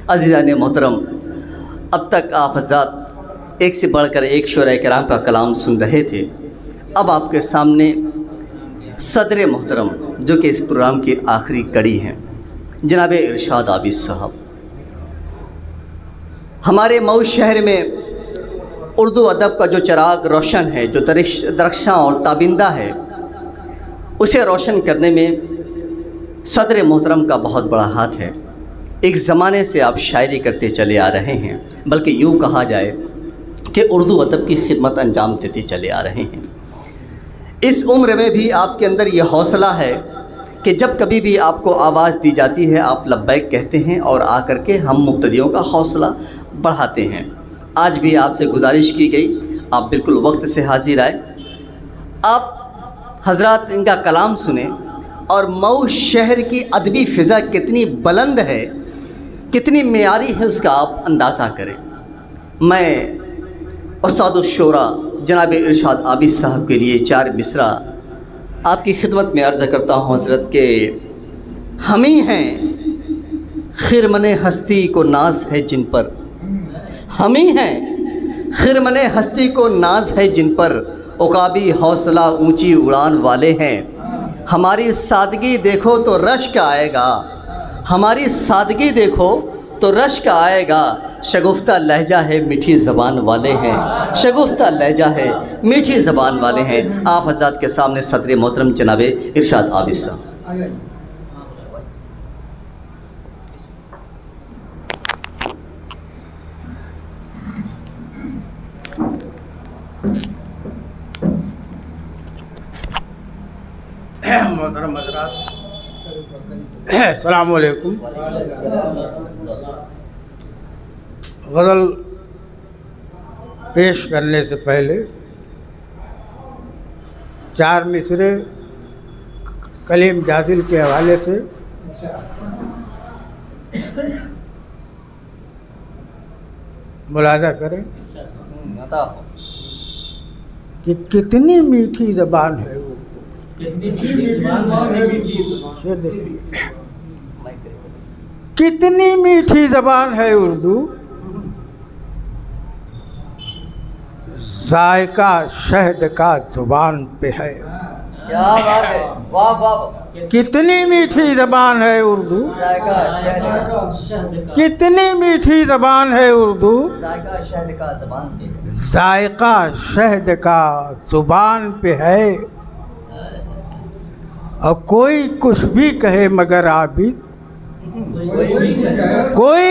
अज़ीज़ान मोहतरम, अब तक आप हज़रात एक से बढ़कर एक शुरा किराम का कलाम सुन रहे थे। अब आपके सामने सदर मोहतरम जो कि इस प्रोग्राम की आखिरी कड़ी हैं, जनाब इरशाद आबिद साहब। हमारे मऊ शहर में उर्दू अदब का जो चिराग रोशन है, जो दरख्शां और ताबिंदा है, उसे रोशन करने में सदर मोहतरम का बहुत बड़ा हाथ है। एक ज़माने से आप शायरी करते चले आ रहे हैं, बल्कि यूँ कहा जाए कि उर्दू अदब की खिदमत अंजाम देते चले आ रहे हैं। इस उम्र में भी आपके अंदर ये हौसला है कि जब कभी भी आपको आवाज़ दी जाती है आप लब्बैक कहते हैं और आकर के हम मुब्तदियों का हौसला बढ़ाते हैं। आज भी आपसे गुजारिश की गई, आप बिल्कुल वक्त से हाजिर आए, आप हजरात इनका कलाम सुने और मऊ शहर की अदबी फ़िज़ा कितनी बुलंद है, कितनी मेयारी है, उसका आप अंदाज़ा करें। मैं उस्ताद-उश-शोरा जनाब इरशाद आबिद साहब के लिए 4 मिसरा आपकी खिदमत में अर्ज़ करता हूँ हज़रत के। हम ही हैं खिरमने हस्ती को नाज है जिन पर, हम ही हैं खिरमने हस्ती को नाज है जिन पर, उकाबी हौसला ऊंची उड़ान वाले हैं। हमारी सादगी देखो तो रश्क आएगा, हमारी सादगी देखो तो रश्क आएगा। शगुफ्ता लहजा है मीठी ज़बान वाले हैं, शगुफ्ता लहजा है मीठी ज़बान वाले हैं। आप हज़रात के सामने सदर मोहतरम जनाब इरशाद आबिद साहब। मोहतरम हज़रात, अस्सलाम वालेकुम। गज़ल पेश करने से पहले 4 मिसरे कलीम जाजिल के हवाले से मुलाज़ा करें कि कितनी मीठी ज़बान है उर्दू। कितनी मीठी ज़बान है उर्दू, जायका शहद का ज़ुबान पे है। क्या बात है, वाह वाह। कितनी मीठी ज़बान है उर्दू, जायका शहद का, कितनी मीठी ज़बान है उर्दू, जायका शहद का ज़बान पे है, जायका शहद का ज़ुबान पे है। और कोई कुछ भी कहे मगर आबिद, कोई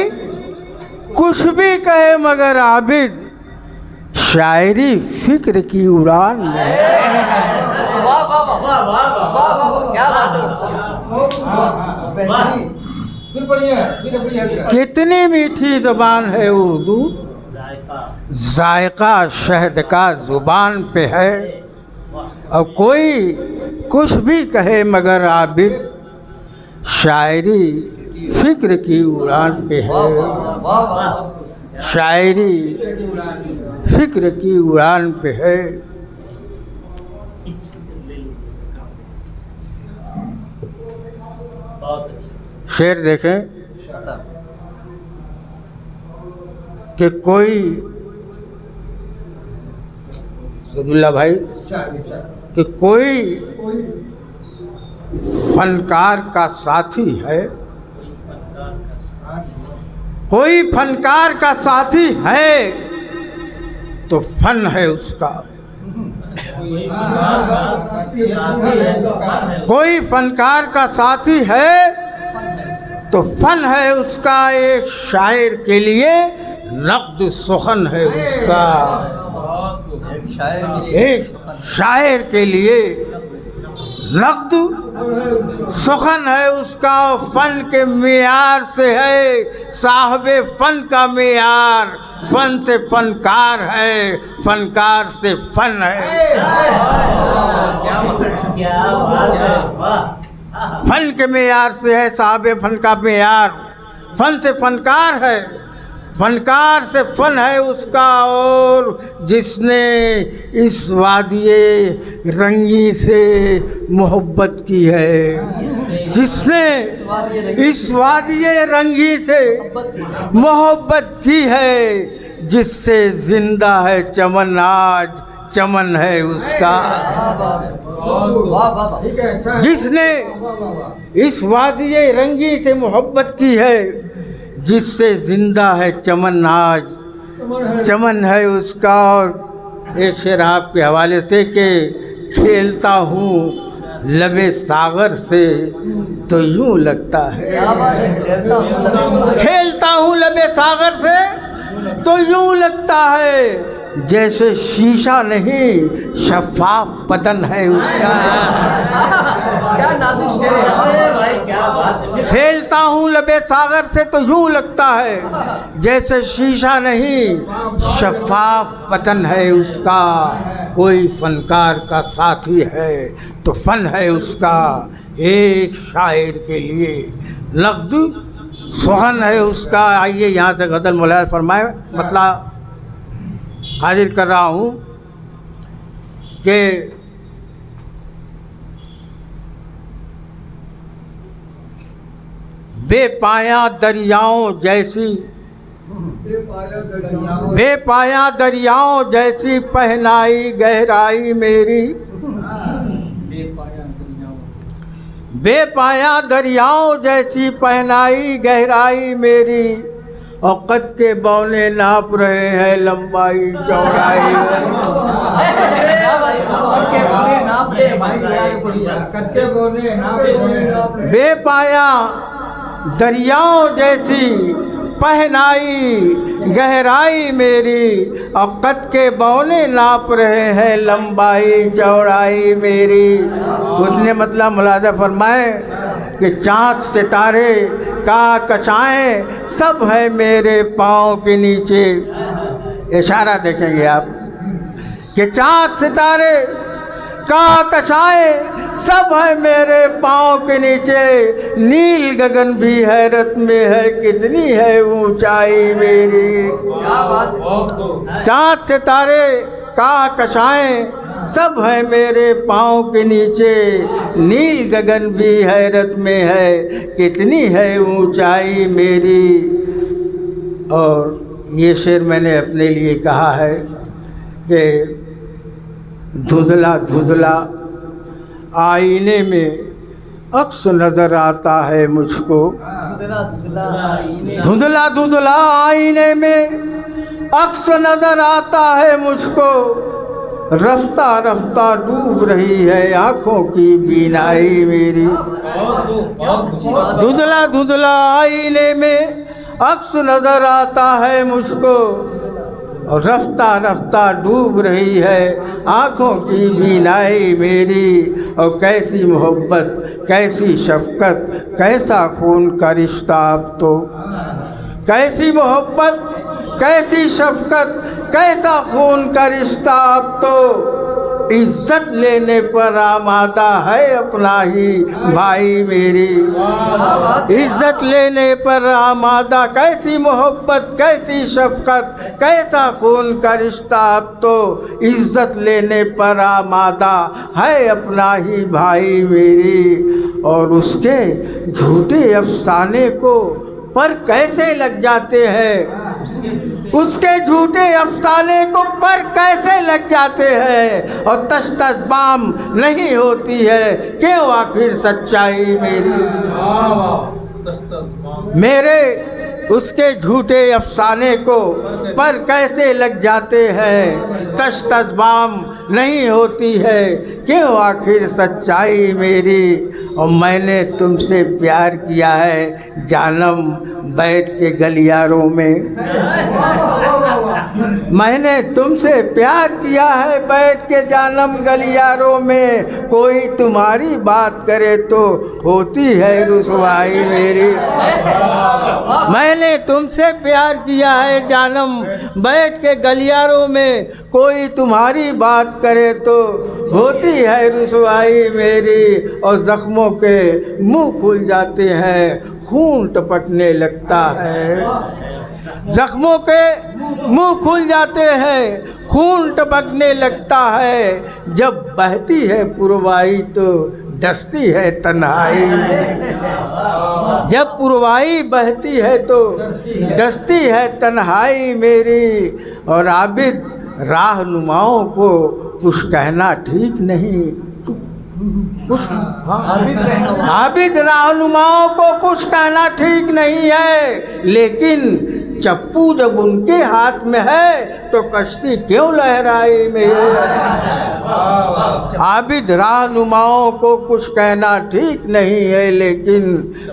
कुछ भी कहे मगर आबिद, शायरी फिक्र की उड़ान में। वाह वाह वाह वाह वाह वाह, क्या बात है, बेहतरीन। कितनी मीठी ज़बान है उर्दू, जायका शहद का ज़ुबान पे है। और कोई कुछ भी कहे मगर आबिद, शायरी फिक्र की उड़ान पे है, शायरी फिक्र की उड़ान पे है। शेर देखें कि कोई सदुल्ला भाई कि कोई फनकार का साथी है, कोई फनकार का साथी है तो फन है उसका। कोई फनकार का साथी है तो फन है उसका। एक शायर के लिए नक़्द सुखन है उसका, एक शायर के लिए नक़्द सुखन है उसका। फ़न के मेयार से है साहबे फ़न का मेयार, फ़न से फ़नकार है, फ़नकार से फ़न है। फ़न के मेयार से है साहबे फ़न का मेयार, फ़न से फ़नकार है, फनकार से फ़न है उसका। और जिसने इस वादिये रंगी से मोहब्बत की है, जिसने इस वादिये रंगी से मोहब्बत की है, जिससे जिंदा है चमन, आज चमन है उसका। जिसने इस वादिये रंगी से मोहब्बत की है, जिससे जिंदा है चमन, आज चमन है उसका। और एक शेर आपके हवाले से कि खेलता हूँ लबे सागर से तो यूं लगता है, खेलता हूँ लबे सागर से तो यूं लगता है, जैसे शीशा नहीं शफाफ बदन है उसका। क्या नाजुक शेर है। खेलता हूँ लबे सागर से तो यूं लगता है, जैसे शीशा नहीं शफाफ बदन है उसका। कोई फनकार का साथी है तो फन है उसका, एक शायर के लिए नक़्द सुखन है उसका। आइए यहाँ से गज़ल मुलाहिज़ फरमाए, मतलब हाजिर कर रहा हूँ कि बेपाया दरियाओं जैसी, बेपाया दरियाओं जैसी पहनाई गहराई मेरी, बेपाया दरियाओं जैसी पहनाई गहराई मेरी। और कद के बौने नाप रहे हैं लंबाई चौड़ाई। बेपाया दरियाओं जैसी पहनाई गहराई मेरी, और कद के बौने नाप रहे हैं लंबाई चौड़ाई मेरी। उसने मतलब मुलाज़ा फरमाए कि चाँद सितारे का कशाएं सब है मेरे पाँव के नीचे। इशारा देखेंगे आप कि चाँद सितारे का कशाएं सब है मेरे पाँव के नीचे। नील गगन भी हैरत में है, कितनी है ऊंचाई मेरी। चाँद सितारे का कशाएं सब है मेरे पाँव के नीचे, नील गगन भी हैरत में है, कितनी है ऊंचाई मेरी। और ये शेर मैंने अपने लिए कहा है कि धुंधला धुंधला आईने में अक्स नज़र आता है मुझको, धुंधला धुंधला आईने में अक्स नज़र आता है मुझको। रफ्ता रफ्ता डूब रही है आँखों की बीनाई मेरी। धुंधला धुंधला आईने में अक्स नज़र आता है मुझको, और रफ्ता रफ्ता डूब रही है आँखों की बीनाई मेरी। और कैसी मोहब्बत, कैसी शफ़क़त, कैसा खून का रिश्ता अब तो। कैसी मोहब्बत, कैसी शफ़क़त, कैसा खून का रिश्ता अब तो। इज़्ज़त लेने पर आमादा है अपना ही भाई मेरी। इज़्ज़त लेने पर आमादा, कैसी मोहब्बत, कैसी शफ़क़त, कैसा खून का रिश्ता अब तो। इज़्ज़त लेने पर आमादा है अपना ही भाई मेरी। और उसके झूठे अफ़साने को पर कैसे लग जाते हैं, उसके झूठे अफ़साने को पर कैसे लग जाते हैं। और तश तश बाम नहीं होती है क्यों आखिर सच्चाई मेरी। मेरे उसके झूठे अफ़साने को पर कैसे लग जाते हैं, तश तश बाम नहीं होती है क्यों आखिर सच्चाई मेरी। और मैंने तुमसे प्यार किया है जानम बैठ के गलियारों में। मैंने तुमसे प्यार किया है बैठ के जानम गलियारों में। कोई तुम्हारी बात करे तो होती है रुसवाई मेरी। मैंने तुमसे प्यार किया है जानम बैठ के गलियारों में। कोई तुम्हारी बात करे तो होती है रुसवाई मेरी। और ज़ख्मों के मुंह खुल जाते हैं, खून टपकने लगता है। ज़ख्मों के मुंह खुल जाते हैं, खून टपकने लगता है। जब बहती है पुरवाई तो डसती है तन्हाई मेरी। जब पुरवाई बहती है तो डसती है तन्हाई मेरी। और आबिद राहनुमाओं को कुछ कहना ठीक नहीं। आबिद राहनुमाओं को कुछ कहना ठीक नहीं है, लेकिन चप्पू जब उनके हाथ में है तो कश्ती क्यों लहराई मेरी। आबिद राहनुमाओं को कुछ कहना ठीक नहीं है, लेकिन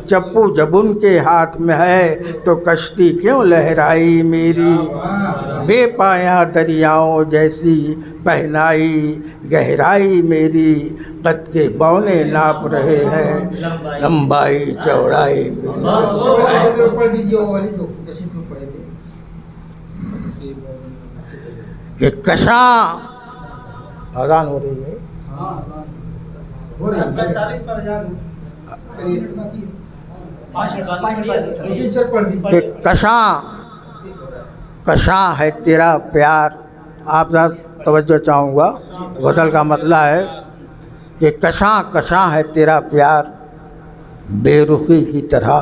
चप्पू जब उनके हाथ में है तो कश्ती क्यों लहराई मेरी। बेपाया दरियाओं जैसी पहनाई गहराई मेरी। कद के बौने नाप रहे हैं लंबाई चौड़ाई कि कशां अजान हो रही है। कि कशां है तेरा प्यार। आप तवज्जो चाहूँगा, गज़ल का मतला है कि कशां है तेरा प्यार बेरुखी की तरह।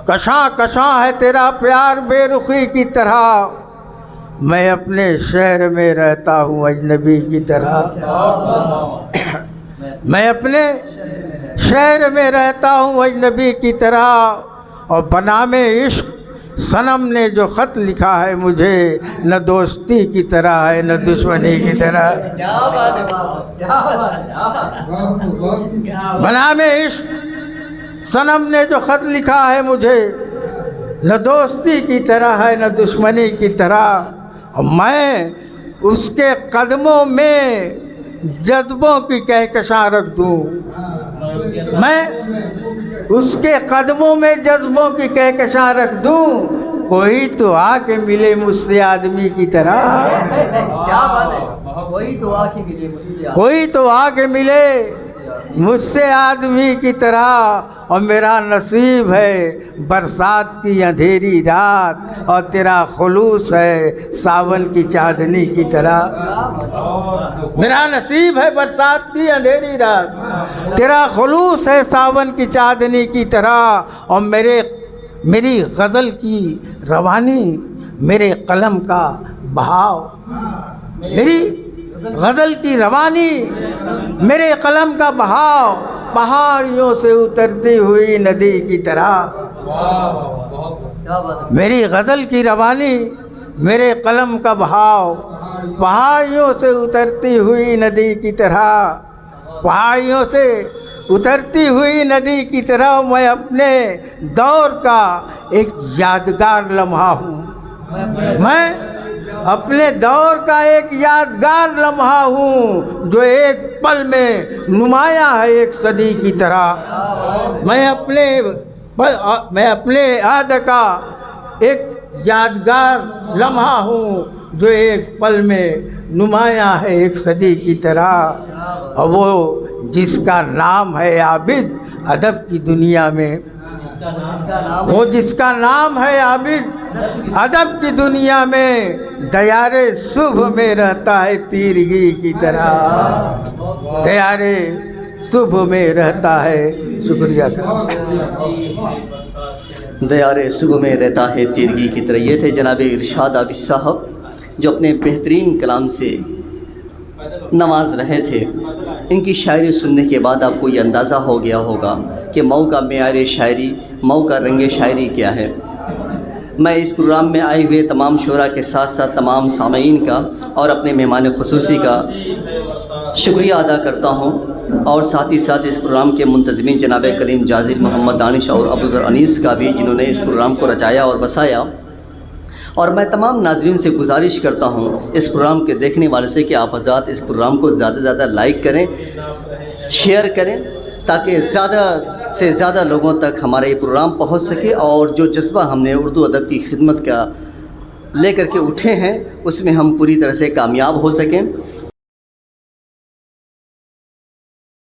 कशां है तेरा प्यार बेरुखी की तरह। मैं अपने शहर में रहता हूँ अजनबी की तरह। मैं अपने शहर में रहता हूँ अजनबी की तरह। और बनामे इश्क सनम ने जो ख़त लिखा है मुझे, न दोस्ती की तरह है न दुश्मनी की तरह। बनामे इश्क सनम ने जो ख़त लिखा है मुझे, न दोस्ती की तरह है न दुश्मनी की तरह। और मैं उसके कदमों में जज्बों की कहकशां रख दूँ। मैं उसके कदमों में जज्बों की कहकशां रख दूँ। कोई तो आके मिले मुझसे आदमी की तरह। क्या बात है, कोई तो आके मिले मुझसे। कोई तो आके मिले मुझसे आदमी की तरह। और मेरा नसीब है बरसात की अंधेरी रात, और तेरा खुलूस है सावन की चांदनी की तरह। मेरा नसीब है बरसात की अंधेरी रात, तेरा खुलूस है सावन की चांदनी की तरह। और मेरी गज़ल की रवानी, मेरे कलम का बहाव। मेरी गज़ल की रवानी, मेरे कलम का बहाव पहाड़ियों से उतरती हुई नदी की तरह। मेरी गज़ल की रवानी, मेरे कलम का बहाव पहाड़ियों से उतरती हुई नदी की तरह। पहाड़ियों से उतरती हुई नदी की तरह मैं अपने दौर का एक यादगार लम्हा हूँ। मैं अपने दौर का एक यादगार लम्हा हूँ, जो एक पल में नुमाया है एक सदी की तरह। मैं अपने आद का एक यादगार लम्हा हूँ, जो एक पल में नुमाया है एक सदी की तरह। और वो जिसका नाम है आबिद अदब की दुनिया में, वो जिसका नाम है आबिद अदब की दुनिया में, दयारे शुभ में रहता है तीरगी की तरह। दयारे शुभ में रहता है। शुक्रिया था। दयारे शुभ में रहता है तीरगी की तरह। ये थे जनाब इरशाद आबिद साहब, जो अपने बेहतरीन कलाम से नवाज रहे थे। इनकी शायरी सुनने के बाद आपको ये अंदाज़ा हो गया होगा कि मऊ का मेयार शायरी, मऊ का रंग शायरी क्या है। मैं इस प्रोग्राम में आए हुए तमाम शुरा के साथ साथ तमाम सामीन का और अपने मेहमान खुसूसी का शुक्रिया अदा करता हूँ। और साथ ही साथ इस प्रोग्राम के मुंतज़मीन जनाब कलीम जाजिल मोहम्मद दानिश और अबूज़र अनीस का भी, जिन्होंने इस प्रोग्राम को रचाया और बसाया। और मैं तमाम नाज़रीन से गुजारिश करता हूँ इस प्रोग्राम के देखने वाले से कि आप हज़रात इस प्रोग्राम को ज़्यादा से ज़्यादा लाइक करें, शेयर करें, ताकि ज़्यादा से ज़्यादा लोगों तक हमारा ये प्रोग्राम पहुँच सके। और जो जज्बा हमने उर्दू अदब की खिदमत का लेकर के उठे हैं, उसमें हम पूरी तरह से कामयाब हो सकें।